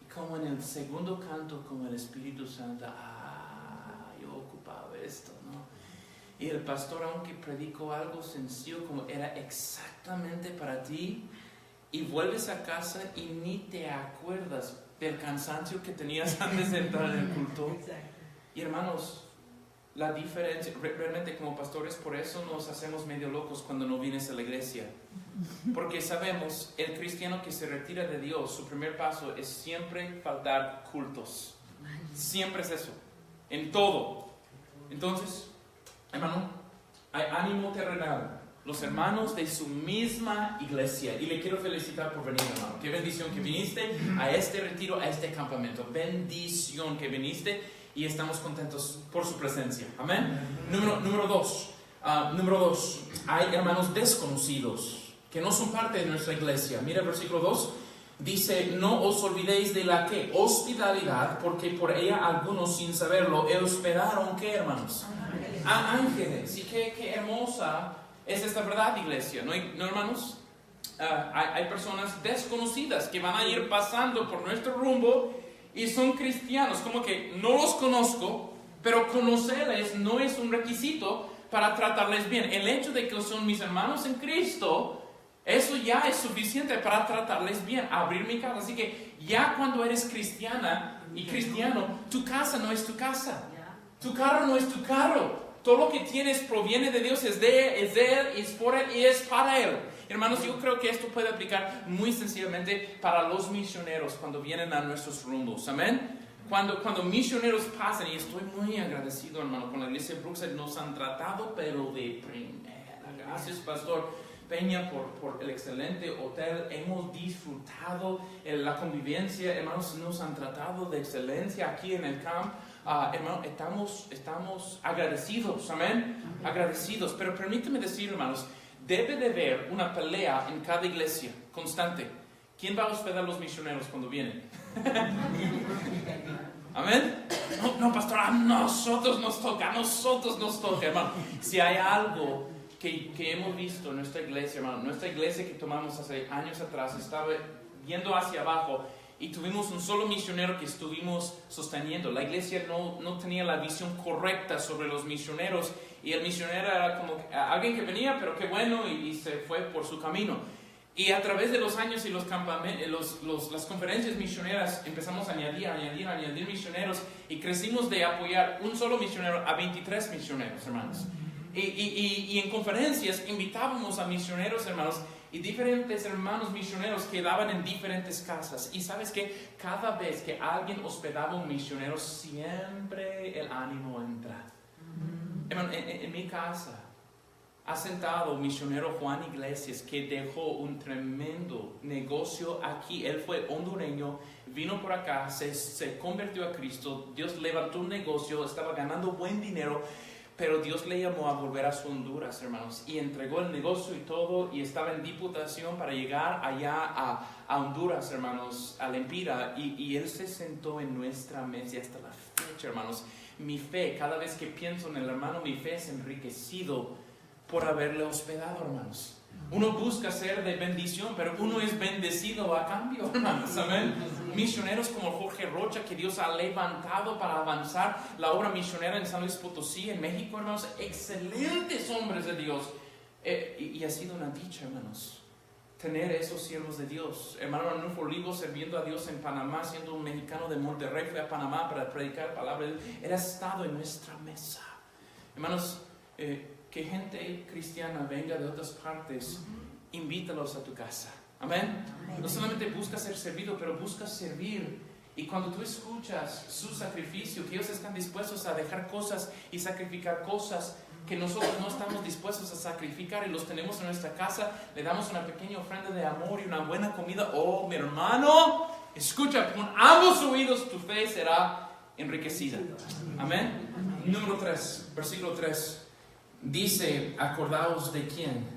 y como en el segundo canto, como el Espíritu Santo, yo ocupaba esto, ¿no? Y el pastor, aunque predicó algo sencillo, como era exactamente para ti, y vuelves a casa y ni te acuerdas del cansancio que tenías antes de entrar en el culto.
Exacto.
Y hermanos, la diferencia, realmente como pastores, por eso nos hacemos medio locos cuando no vienes a la iglesia. Porque sabemos, el cristiano que se retira de Dios, su primer paso es siempre faltar cultos. Siempre es eso, en todo. Entonces, hermano, hay ánimo terrenal. Los hermanos de su misma iglesia. Y le quiero felicitar por venir, hermano. Qué bendición que viniste a este retiro, a este campamento. Bendición que viniste y estamos contentos por su presencia. Amén. Número dos. Hay hermanos desconocidos que no son parte de nuestra iglesia. Mira el versículo 2. Dice, no os olvidéis de la ¿qué? Hospitalidad, porque por ella algunos sin saberlo hospedaron, ¿qué, hermanos? Ángeles. Y qué hermosa es esta verdad, iglesia, ¿no hermanos? Hay personas desconocidas que van a ir pasando por nuestro rumbo y son cristianos, como que no los conozco, pero conocerles no es un requisito para tratarles bien. El hecho de que son mis hermanos en Cristo, eso ya es suficiente para tratarles bien, abrir mi casa. Así que ya cuando eres cristiana y cristiano, tu casa no es tu casa, tu carro no es tu carro. Todo lo que tienes proviene de Dios, es de Él, es por Él y es para Él. Hermanos, yo creo que esto puede aplicar muy sencillamente para los misioneros cuando vienen a nuestros rumbos. Amén. Cuando misioneros pasan, y estoy muy agradecido, hermano, con la iglesia de Brookside, nos han tratado, pero de primera. Gracias, Pastor Peña, por el excelente hotel. Hemos disfrutado la convivencia, hermanos, nos han tratado de excelencia aquí en el camp. Hermano, estamos agradecidos, amén, agradecidos. Pero permíteme decir, hermanos, debe de haber una pelea en cada iglesia constante. ¿Quién va a hospedar a los misioneros cuando vienen? Amén. No, pastor, a nosotros nos toca, hermano. Si hay algo que hemos visto en nuestra iglesia, hermano, nuestra iglesia que tomamos hace años atrás estaba yendo hacia abajo. Y tuvimos un solo misionero que estuvimos sosteniendo. La iglesia no tenía la visión correcta sobre los misioneros. Y el misionero era como alguien que venía, pero qué bueno, y se fue por su camino. Y a través de los años y los campamentos, las conferencias misioneras, empezamos a añadir misioneros. Y crecimos de apoyar un solo misionero a 23 misioneros, hermanos. Y en conferencias invitábamos a misioneros, hermanos, y diferentes hermanos misioneros quedaban en diferentes casas. Y sabes que cada vez que alguien hospedaba a un misionero, siempre el ánimo entra. Hermano, en mi casa ha sentado un misionero Juan Iglesias que dejó un tremendo negocio aquí. Él fue hondureño, vino por acá, se convirtió a Cristo. Dios levantó un negocio, estaba ganando buen dinero. Pero Dios le llamó a volver a su Honduras, hermanos, y entregó el negocio y todo, y estaba en diputación para llegar allá a Honduras, hermanos, a Lempira, y él se sentó en nuestra mesa hasta la fecha, hermanos. Mi fe, cada vez que pienso en el hermano, mi fe es enriquecido por haberle hospedado, hermanos. Uno busca ser de bendición, pero uno es bendecido a cambio, hermanos, amén. Misioneros como Jorge Rocha, que Dios ha levantado para avanzar la obra misionera en San Luis Potosí, en México, hermanos, excelentes hombres de Dios. Y ha sido una dicha, hermanos, tener esos siervos de Dios. Hermano Arnulfo Olivo, sirviendo a Dios en Panamá, siendo un mexicano de Monterrey, fue a Panamá para predicar la palabra de Dios. Él ha estado en nuestra mesa. Hermanos, que gente cristiana venga de otras partes, invítalos a tu casa. Amén. No solamente busca ser servido, pero busca servir. Y cuando tú escuchas su sacrificio, que ellos están dispuestos a dejar cosas y sacrificar cosas que nosotros no estamos dispuestos a sacrificar, y los tenemos en nuestra casa, le damos una pequeña ofrenda de amor y una buena comida. Oh, mi hermano, escucha, con ambos oídos tu fe será enriquecida. Amén. Número 3, versículo 3. Dice, acordaos de quién.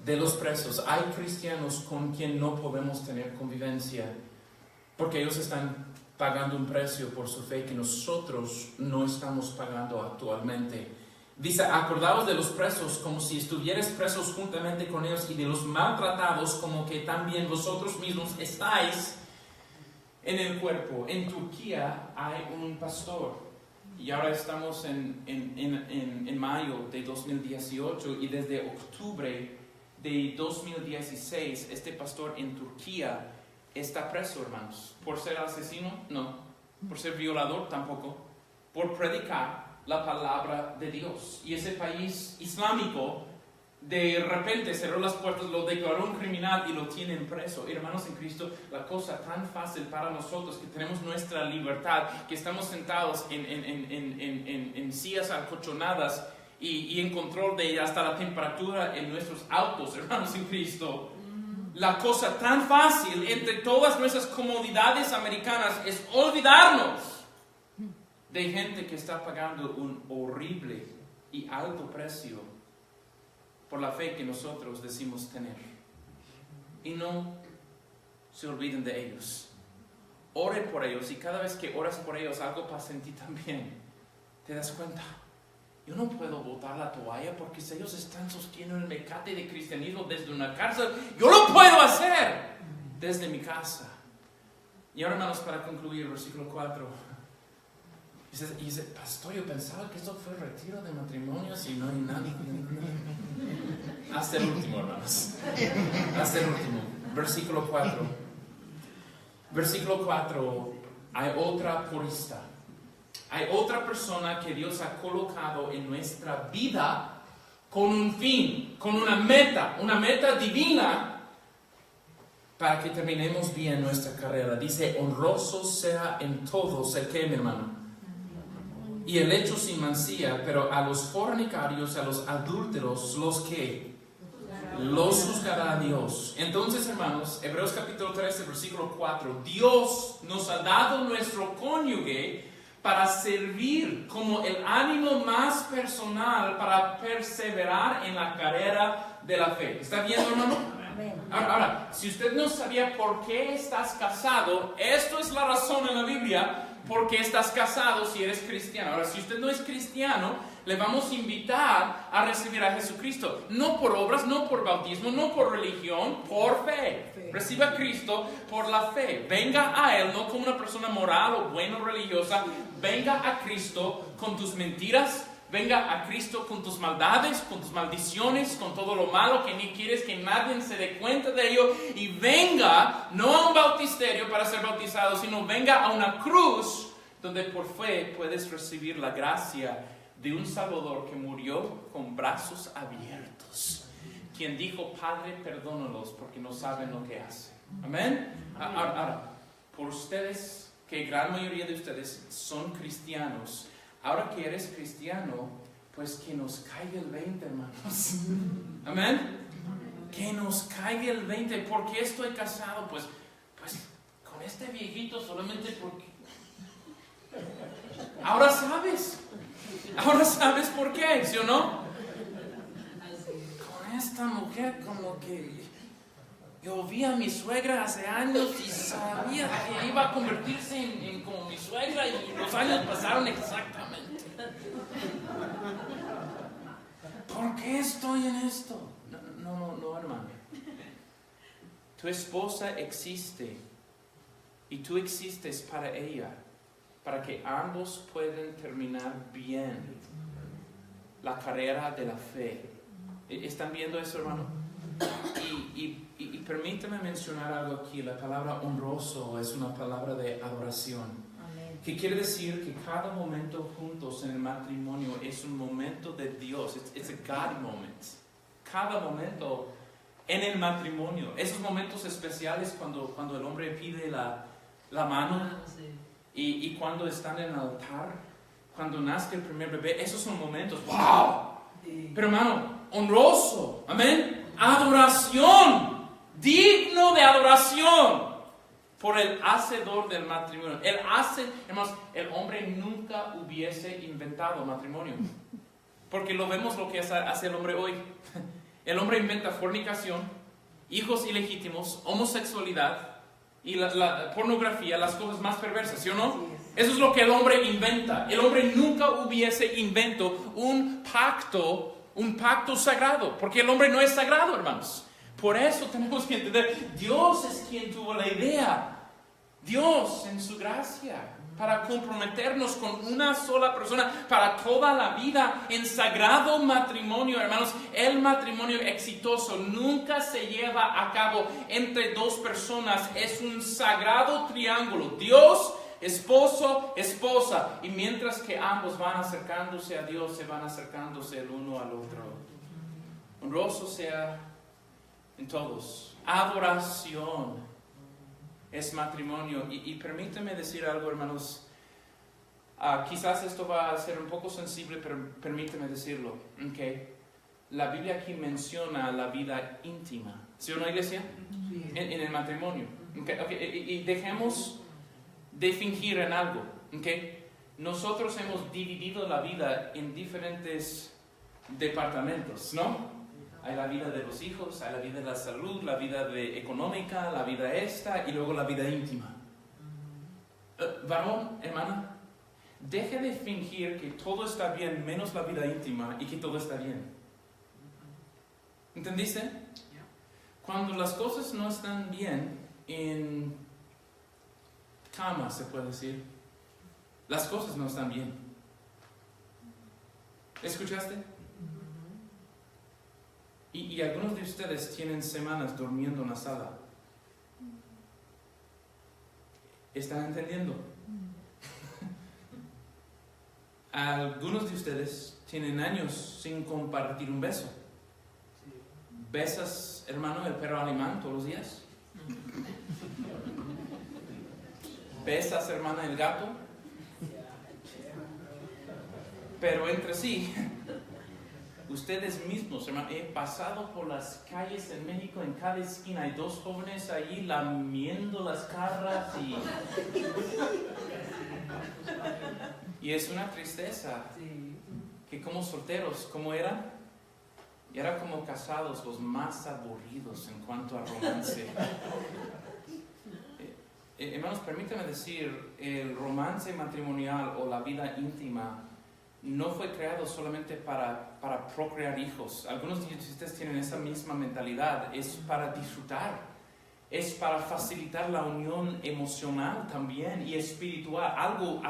De los presos. Hay cristianos con quien no podemos tener convivencia porque ellos están pagando un precio por su fe que nosotros no estamos pagando actualmente. Dice, acordaos de los presos como si estuvierais presos juntamente con ellos, y de los maltratados como que también vosotros mismos estáis en el cuerpo. En Turquía hay un pastor, y ahora estamos en mayo de 2018, y desde octubre de 2016 este pastor en Turquía está preso, hermanos. ¿Por ser asesino? No. ¿Por ser violador? Tampoco. Por predicar la palabra de Dios. Y ese país islámico de repente cerró las puertas, lo declaró un criminal y lo tienen preso. Hermanos en Cristo, la cosa tan fácil para nosotros, que tenemos nuestra libertad, que estamos sentados en sillas acolchonadas y en control de hasta la temperatura en nuestros autos, hermanos en Cristo. La cosa tan fácil entre todas nuestras comodidades americanas es olvidarnos de gente que está pagando un horrible y alto precio por la fe que nosotros decimos tener. Y no se olviden de ellos. Ore por ellos, y cada vez que oras por ellos algo pasa en ti también. Te das cuenta, yo no puedo botar la toalla porque si ellos están sosteniendo el mecate de cristianismo desde una cárcel, yo lo puedo hacer desde mi casa. Y ahora, hermanos, para concluir, versículo 4. Y dice, pastor, yo pensaba que esto fue retiro de matrimonios y no hay nadie. Hasta el último, hermanos. Hasta el último. Versículo 4. Versículo 4. Hay otra purista. Hay otra persona que Dios ha colocado en nuestra vida con un fin, con una meta divina, para que terminemos bien nuestra carrera. Dice, honroso sea en todos el que, mi hermano, y el hecho sin mancilla, pero a los fornicarios, a los adúlteros, los que los juzgará Dios. Entonces, hermanos, Hebreos capítulo 13, versículo 4, Dios nos ha dado nuestro cónyuge para servir como el ánimo más personal para perseverar en la carrera de la fe. ¿Está viendo, hermano? Ahora, si usted no sabía por qué estás casado, esto es la razón en la Biblia por qué estás casado si eres cristiano. Ahora, si usted no es cristiano, le vamos a invitar a recibir a Jesucristo. No por obras, no por bautismo, no por religión, por fe. Reciba a Cristo por la fe. Venga a Él, no como una persona moral o buena o religiosa. Venga a Cristo con tus mentiras. Venga a Cristo con tus maldades, con tus maldiciones, con todo lo malo que ni quieres que nadie se dé cuenta de ello. Y venga, no a un bautisterio para ser bautizado, sino venga a una cruz donde por fe puedes recibir la gracia de un Salvador que murió con brazos abiertos. Quien dijo, Padre, perdónalos porque no saben lo que hacen. Amén. Ahora, por ustedes, que gran mayoría de ustedes son cristianos, ahora que eres cristiano, pues que nos caiga el 20, hermanos. Amén. Que nos caiga el 20. ¿Por qué estoy casado? Pues con este viejito solamente porque... Ahora sabes por qué, ¿sí o no? Con esta mujer como que... Yo vi a mi suegra hace años y sabía que iba a convertirse en como mi suegra, y los años pasaron exactamente. ¿Por qué estoy en esto? No, hermano. Tu esposa existe y tú existes para ella, para que ambos puedan terminar bien la carrera de la fe. ¿Están viendo eso, hermano? Y permítame mencionar algo aquí. La palabra honroso es una palabra de adoración. Amén. Que quiere decir que cada momento juntos en el matrimonio es un momento de Dios. It's a God moment. Cada momento en el matrimonio. Esos momentos especiales cuando el hombre pide la mano y cuando están en el altar, cuando nace el primer bebé. Esos son momentos. ¡Wow! Pero hermano, honroso. Amén. Adoración, digno de adoración. por el hacedor del matrimonio. Hermanos, el hombre nunca hubiese inventado matrimonio. Porque lo vemos lo que hace el hombre hoy. El hombre inventa fornicación, hijos ilegítimos, homosexualidad y la pornografía, las cosas más perversas, ¿sí o no? Eso es lo que el hombre inventa. El hombre nunca hubiese inventado un pacto sagrado, porque el hombre no es sagrado, hermanos. Por eso tenemos que entender, Dios es quien tuvo la idea. Dios en su gracia, para comprometernos con una sola persona para toda la vida en sagrado matrimonio, hermanos. El matrimonio exitoso nunca se lleva a cabo entre dos personas. Es un sagrado triángulo. Dios, esposo, esposa. Y mientras que ambos van acercándose a Dios, se van acercándose el uno al otro. Honroso sea en todos. Adoración es matrimonio. Y permíteme decir algo, hermanos. Quizás esto va a ser un poco sensible, pero permíteme decirlo. Okay. La Biblia aquí menciona la vida íntima. ¿Sí o no, iglesia? En el matrimonio. Okay. Y dejemos de fingir en algo. Okay. Nosotros hemos dividido la vida en diferentes departamentos, ¿no? Hay la vida de los hijos, hay la vida de la salud, la vida económica, la vida esta y luego la vida íntima. Varón, hermana, deje de fingir que todo está bien menos la vida íntima y que todo está bien. ¿Entendiste? Cuando las cosas no están bien en cama, se puede decir, las cosas no están bien. ¿Escuchaste? Y algunos de ustedes tienen semanas durmiendo en la sala. ¿Están entendiendo? Algunos de ustedes tienen años sin compartir un beso. ¿Besas, hermano, el perro alemán todos los días? ¿Besas, hermana, el gato? Pero entre sí, ustedes mismos, hermano, he pasado por las calles en México, en cada esquina hay dos jóvenes allí lamiendo las caras y es una tristeza que como solteros, ¿cómo eran? Y eran como casados los más aburridos en cuanto a romance. Hermanos, permítanme decir, el romance matrimonial o la vida íntima no fue creado solamente para procrear hijos. Algunos de ustedes tienen esa misma mentalidad. Es para disfrutar. Es para facilitar la unión emocional también y espiritual. Algo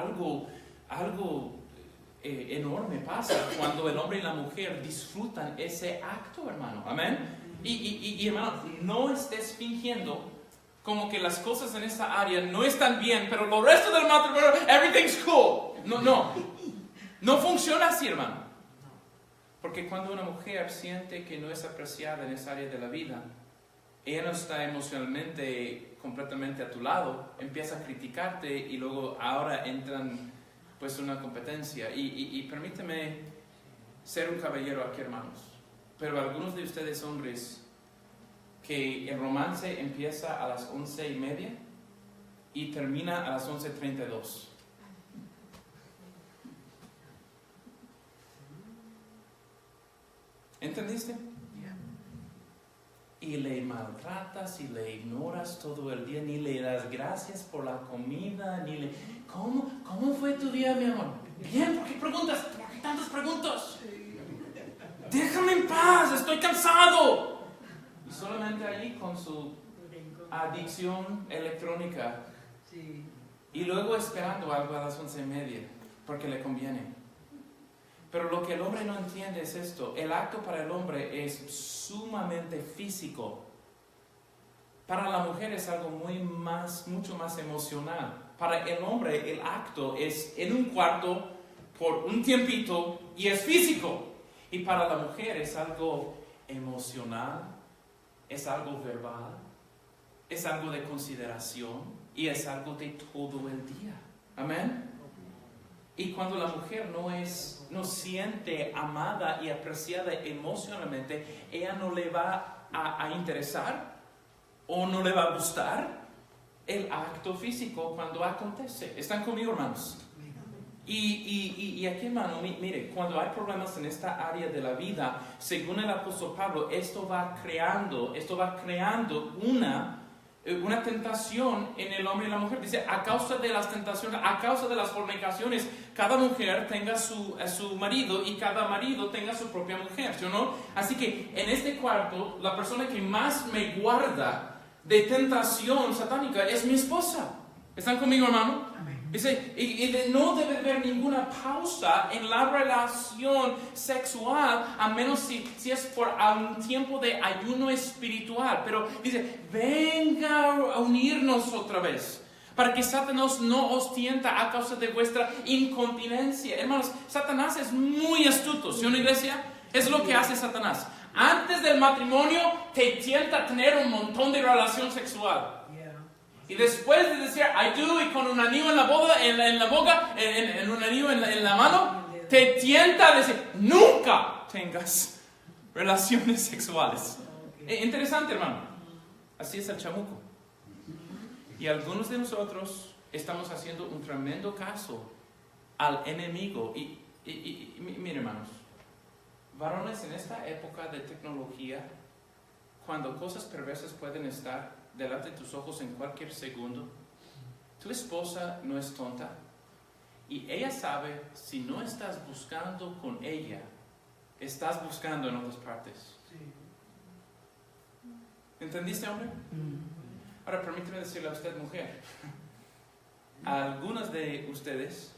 enorme pasa cuando el hombre y la mujer disfrutan ese acto, hermano. Amén. Y hermano, no estés fingiendo como que las cosas en esa área no están bien, pero lo resto del matrimonio, everything's cool. No funciona así, hermano. Porque cuando una mujer siente que no es apreciada en esa área de la vida, ella no está emocionalmente completamente a tu lado, empieza a criticarte y luego ahora entran pues una competencia. Y permíteme ser un caballero aquí, hermanos. Pero algunos de ustedes hombres, que el romance empieza a las 11:30 y termina a las 11:32. ¿Entendiste? Y le maltratas y le ignoras todo el día, ni le das gracias por la comida, ni le... ¿Cómo fue tu día, mi amor? Bien, ¿por qué preguntas? ¿Por qué tantas preguntas? Déjame en paz, estoy cansado. Y solamente allí con su adicción electrónica. Y luego esperando algo a las 11:30, porque le conviene. Pero lo que el hombre no entiende es esto. El acto para el hombre es sumamente físico. Para la mujer es algo mucho más emocional. Para el hombre el acto es en un cuarto por un tiempito y es físico. Y para la mujer es algo emocional, es algo verbal, es algo de consideración y es algo de todo el día. Amén. Y cuando la mujer no siente amada y apreciada emocionalmente, ella no le va a interesar o no le va a gustar el acto físico cuando acontece. ¿Están conmigo, hermanos? Y aquí, hermano, mire, cuando hay problemas en esta área de la vida, según el apóstol Pablo, esto va creando una tentación en el hombre y la mujer. Dice, a causa de las tentaciones, a causa de las fornicaciones, cada mujer tenga a su marido y cada marido tenga su propia mujer, ¿sí o no? Así que en este cuarto, la persona que más me guarda de tentación satánica es mi esposa. ¿Están conmigo, hermano? Dice, y no debe haber ninguna pausa en la relación sexual, a menos si es por un tiempo de ayuno espiritual. Pero dice, venga a unirnos otra vez, para que Satanás no os tienta a causa de vuestra incontinencia. Hermanos, Satanás es muy astuto, ¿sí, una iglesia? Es lo que hace Satanás. Antes del matrimonio te tienta a tener un montón de relación sexual. Y después de decir I do, y con un anillo en la boca, en un anillo en la mano, te tienta a decir nunca tengas relaciones sexuales. Interesante, hermano. Así es el chamuco. Y algunos de nosotros estamos haciendo un tremendo caso al enemigo. Y mire, hermanos, varones, en esta época de tecnología, cuando cosas perversas pueden estar delante de tus ojos en cualquier segundo, tu esposa no es tonta y ella sabe, si no estás buscando con ella, estás buscando en otras partes. ¿Entendiste, hombre? Ahora permíteme decirle a usted, mujer, algunas de ustedes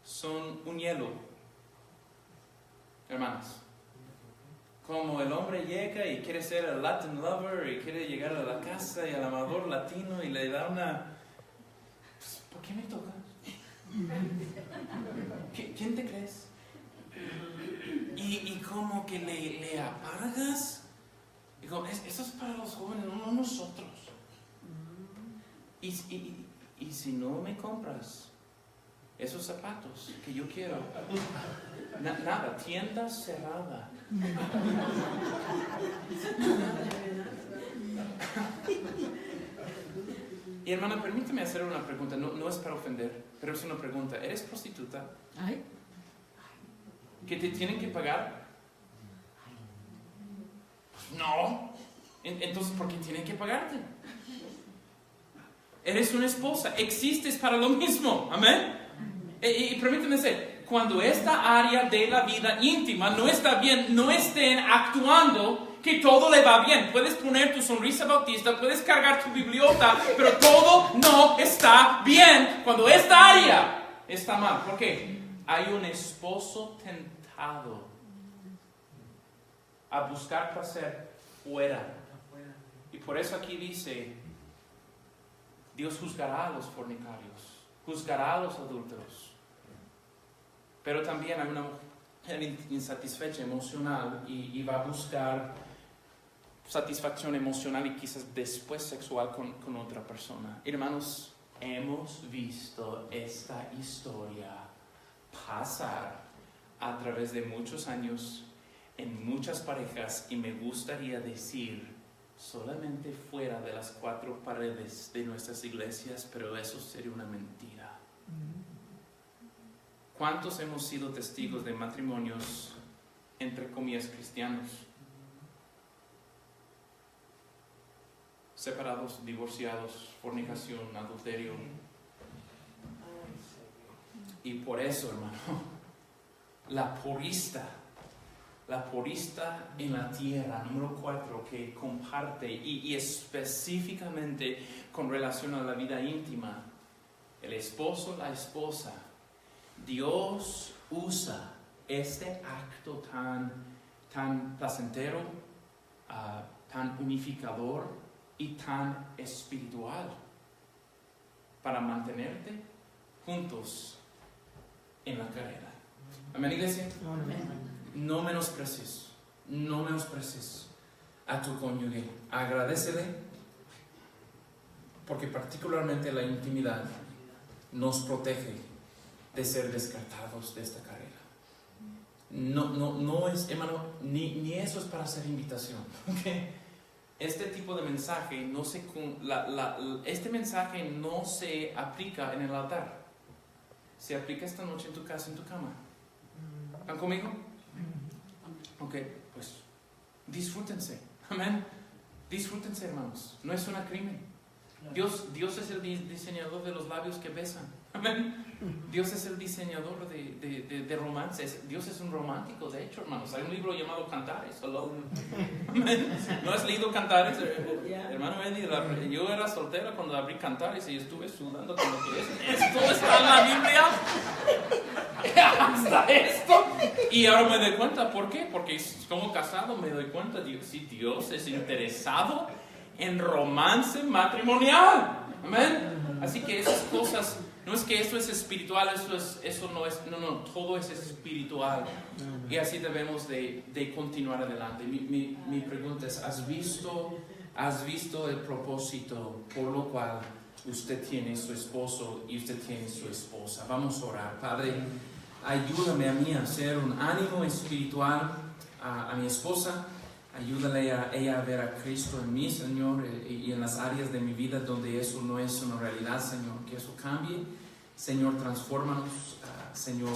son un hielo, hermanas. Como el hombre llega y quiere ser el Latin lover y quiere llegar a la casa y al amador latino y le da una... Pues, ¿por qué me tocas? ¿Quién te crees? Y como que le apagas. Y como, eso es para los jóvenes, no nosotros. Y si no me compras esos zapatos que yo quiero, nada, tienda cerrada. Y hermana, permíteme hacer una pregunta, no es para ofender, pero es una pregunta. ¿Eres prostituta?
Ay.
¿Que te tienen que pagar? No. Entonces, ¿por qué tienen que pagarte? Eres una esposa, existes para lo mismo, amén. Y permíteme decir, cuando esta área de la vida íntima no está bien, no estén actuando que todo le va bien. Puedes poner tu sonrisa bautista, puedes cargar tu bibliota, pero todo no está bien cuando esta área está mal. ¿Por qué? Hay un esposo tentado a buscar placer fuera. Y por eso aquí dice, Dios juzgará a los fornicarios, juzgará a los adúlteros. Pero también hay una mujer insatisfecha emocional y va a buscar satisfacción emocional y quizás después sexual con otra persona. Hermanos, hemos visto esta historia pasar a través de muchos años en muchas parejas y me gustaría decir solamente fuera de las 4 paredes de nuestras iglesias, pero eso sería una mentira. ¿Cuántos hemos sido testigos de matrimonios, entre comillas, cristianos? Separados, divorciados, fornicación, adulterio. Y por eso, hermano, la porista en la tierra, número 4, que comparte y específicamente con relación a la vida íntima, el esposo, la esposa, Dios usa este acto tan placentero, tan unificador y tan espiritual para mantenerte juntos en la carrera. Amén, iglesia.
Amén.
No menosprecies a tu cónyuge. Agradécele, porque particularmente la intimidad nos protege de ser descartados de esta carrera. No es, hermano, ni eso es para hacer invitación, ¿okay? este tipo de mensaje no se, este mensaje no se aplica en el altar. Se aplica esta noche en tu casa, en tu cama. ¿Están conmigo? Ok, pues disfrútense. Amén. Disfrútense, hermanos. No es un crimen. Dios es el diseñador de los labios que besan. Amén. Dios es el diseñador de romances. Dios es un romántico, de hecho, hermanos. Hay un libro llamado Cantares. Amén. ¿No has leído Cantares? Hermano Eddie, yo era soltera cuando abrí Cantares y estuve sudando con lo que es. Esto está en la Biblia. Hasta esto. Y ahora me doy cuenta. ¿Por qué? Porque como casado me doy cuenta. Si Dios es interesado en romance matrimonial. Amén. Así que esas cosas, no es que eso es espiritual, eso no es, no, todo es espiritual. Y así debemos de continuar adelante. Mi pregunta es, ¿has visto el propósito por lo cual usted tiene su esposo y usted tiene su esposa? Vamos a orar. Padre, ayúdame a mí a hacer un ánimo espiritual a mi esposa. Ayúdale a ella a ver a Cristo en mí, Señor, y en las áreas de mi vida donde eso no es una realidad, Señor. Que eso cambie. Señor, transfórmanos. Señor,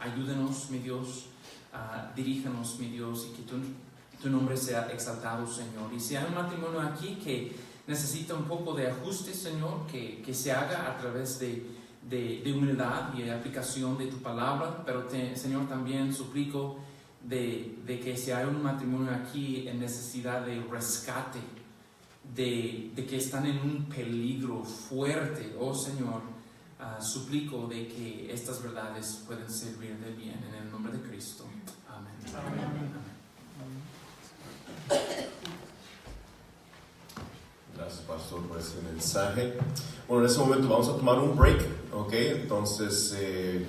ayúdenos, mi Dios. Diríjanos, mi Dios, y que tu nombre sea exaltado, Señor. Y si hay un matrimonio aquí que necesita un poco de ajuste, Señor, que se haga a través de humildad y aplicación de tu palabra. Pero, Señor, también suplico de que si hay un matrimonio aquí en necesidad de rescate, de que están en un peligro fuerte, oh Señor, suplico de que estas verdades puedan servir de bien en el nombre de Cristo. Amén. Amén.
Gracias, pastor, por ese mensaje. Bueno, en este momento vamos a tomar un break, ¿ok? Entonces,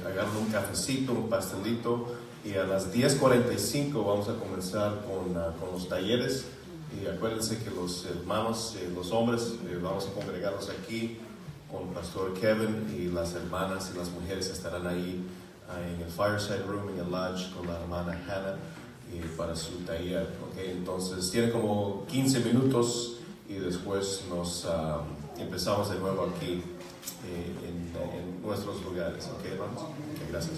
agarren un cafecito, un pastelito, y a las 10:45 vamos a comenzar con los talleres. Y acuérdense que los hermanos, los hombres, vamos a congregarlos aquí con Pastor Kevin, y las hermanas y las mujeres estarán ahí en el Fireside Room, en el Lodge, con la hermana Hannah para su taller, ¿ok? Entonces, tiene como 15 minutos y después nos empezamos de nuevo aquí en nuestros lugares, ¿ok, hermanos? Ok, gracias.